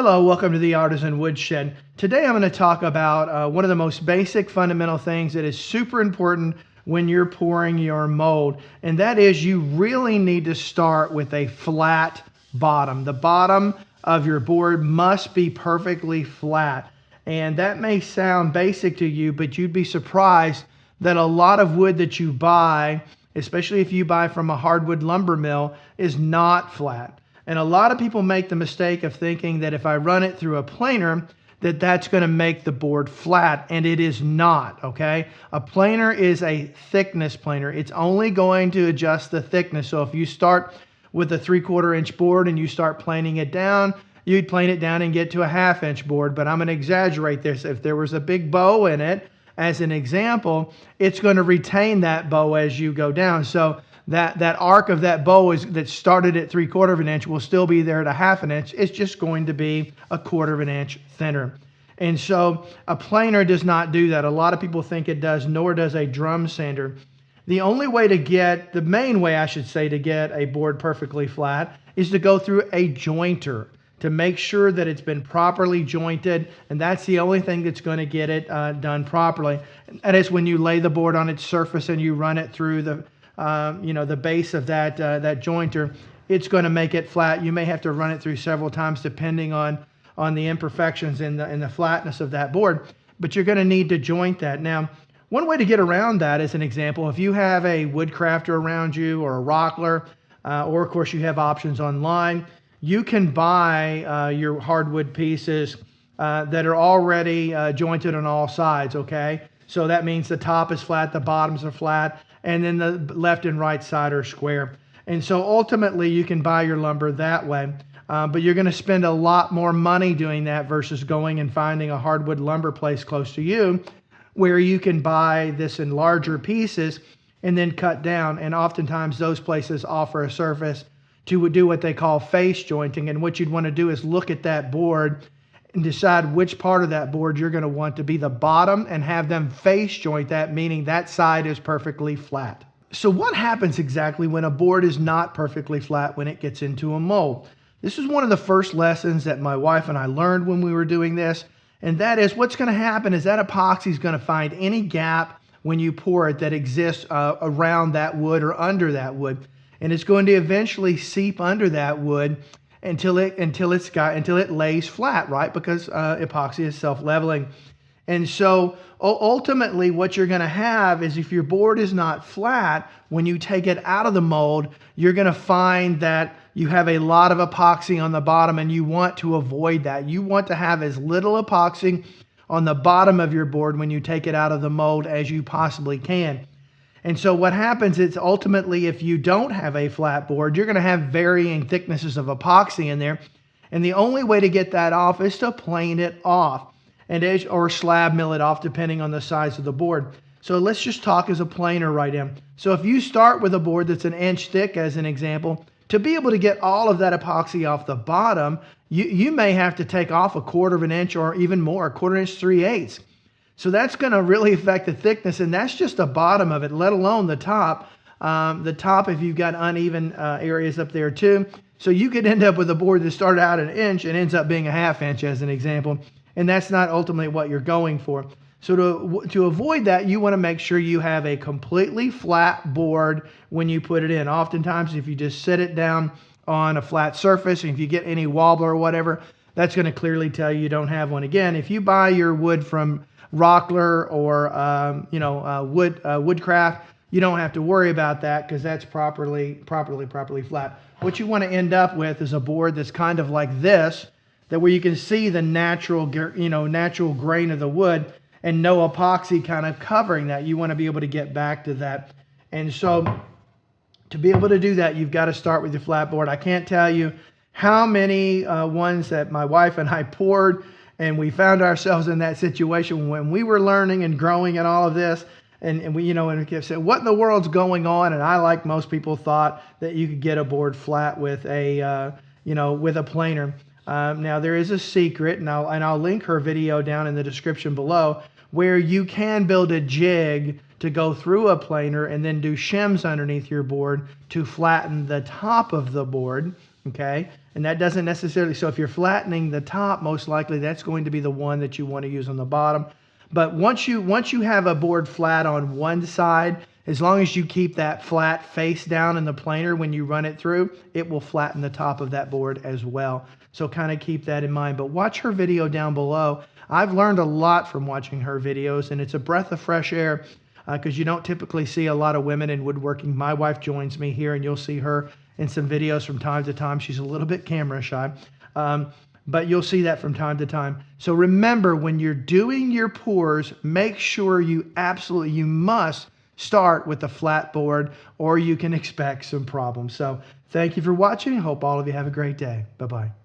Hello, welcome to the Artisan Woodshed. Today I'm going to talk about one of the most basic fundamental things that is super important when you're pouring your mold, and that is you really need to start with a flat bottom. The bottom of your board must be perfectly flat, and that may sound basic to you, but you'd be surprised that a lot of wood that you buy, especially if you buy from a hardwood lumber mill, is not flat. And a lot of people make the mistake of thinking that if I run it through a planer, that's going to make the board flat, and it is not, okay? A planer is a thickness planer. It's only going to adjust the thickness. So if you start with a 3/4 inch board and you start planing it down, you'd plane it down and get to a 1/2 inch board. But I'm going to exaggerate this. If there was a big bow in it, as an example, it's going to retain that bow as you go down. So that arc of that bow that started at 3/4 inch will still be there at a 1/2 inch. It's just going to be a 1/4 inch thinner. And so a planer does not do that. A lot of people think it does, nor does a drum sander. The main way I should say to get a board perfectly flat is to go through a jointer to make sure that it's been properly jointed, and that's the only thing that's going to get it done properly. And that is when you lay the board on its surface and you run it through the base of that jointer, it's going to make it flat. You may have to run it through several times depending on the imperfections in the flatness of that board, but you're going to need to joint that. Now, one way to get around that is an example. If you have a woodcrafter around you or a rockler, or of course you have options online, you can buy your hardwood pieces that are already jointed on all sides, okay? So that means the top is flat, the bottoms are flat, and then the left and right side are square. And so ultimately you can buy your lumber that way, but you're going to spend a lot more money doing that versus going and finding a hardwood lumber place close to you where you can buy this in larger pieces and then cut down. And oftentimes those places offer a surface to do what they call face jointing. And what you'd want to do is look at that board and decide which part of that board you're going to want to be the bottom and have them face joint that, meaning that side is perfectly flat. So what happens exactly when a board is not perfectly flat when it gets into a mold? This is one of the first lessons that my wife and I learned when we were doing this, and that is what's going to happen is that epoxy is going to find any gap when you pour it that exists around that wood or under that wood, and it's going to eventually seep under that wood until it lays flat, right? Because epoxy is self-leveling. And so ultimately what you're going to have is if your board is not flat, when you take it out of the mold, you're going to find that you have a lot of epoxy on the bottom, and you want to avoid that. You want to have as little epoxy on the bottom of your board when you take it out of the mold as you possibly can. And so what happens is ultimately if you don't have a flat board, you're going to have varying thicknesses of epoxy in there. And the only way to get that off is to plane it off or slab mill it off depending on the size of the board. So let's just talk as a planer right now. So if you start with a board that's 1 inch thick as an example, to be able to get all of that epoxy off the bottom, you may have to take off 1/4 inch or even more, 1/4 inch, 3/8. So that's going to really affect the thickness, and that's just the bottom of it, let alone the top. The top, if you've got uneven areas up there too. So you could end up with a board that started out 1 inch and ends up being a 1/2 inch as an example, and that's not ultimately what you're going for. So to avoid that, you want to make sure you have a completely flat board when you put it in. Oftentimes, if you just set it down on a flat surface, and if you get any wobbler or whatever, that's going to clearly tell you don't have one. Again, if you buy your wood from rockler or woodcraft, you don't have to worry about that because that's properly flat. What you want to end up with is a board that's kind of like this, that where you can see the natural grain of the wood and no epoxy kind of covering that. You want to be able to get back to that. And so to be able to do that, you've got to start with your flat board. I can't tell you how many ones that my wife and I poured, and we found ourselves in that situation when we were learning and growing and all of this. And we said, what in the world's going on? And I, like most people, thought that you could get a board flat with a planer. Now there is a secret, and I'll link her video down in the description below, where you can build a jig to go through a planer and then do shims underneath your board to flatten the top of the board. Okay, And that doesn't necessarily, so if you're flattening the top, most likely that's going to be the one that you want to use on the bottom. But once you have a board flat on one side, as long as you keep that flat face down in the planer when you run it through, it will flatten the top of that board as well. So kind of keep that in mind. But watch her video down below. I've learned a lot from watching her videos, and it's a breath of fresh air because you don't typically see a lot of women in woodworking. My wife joins me here, and you'll see her in some videos from time to time. She's a little bit camera shy, but you'll see that from time to time. So remember, when you're doing your pours, make sure you must start with a flat board, or you can expect some problems. So thank you for watching. Hope all of you have a great day. Bye-bye.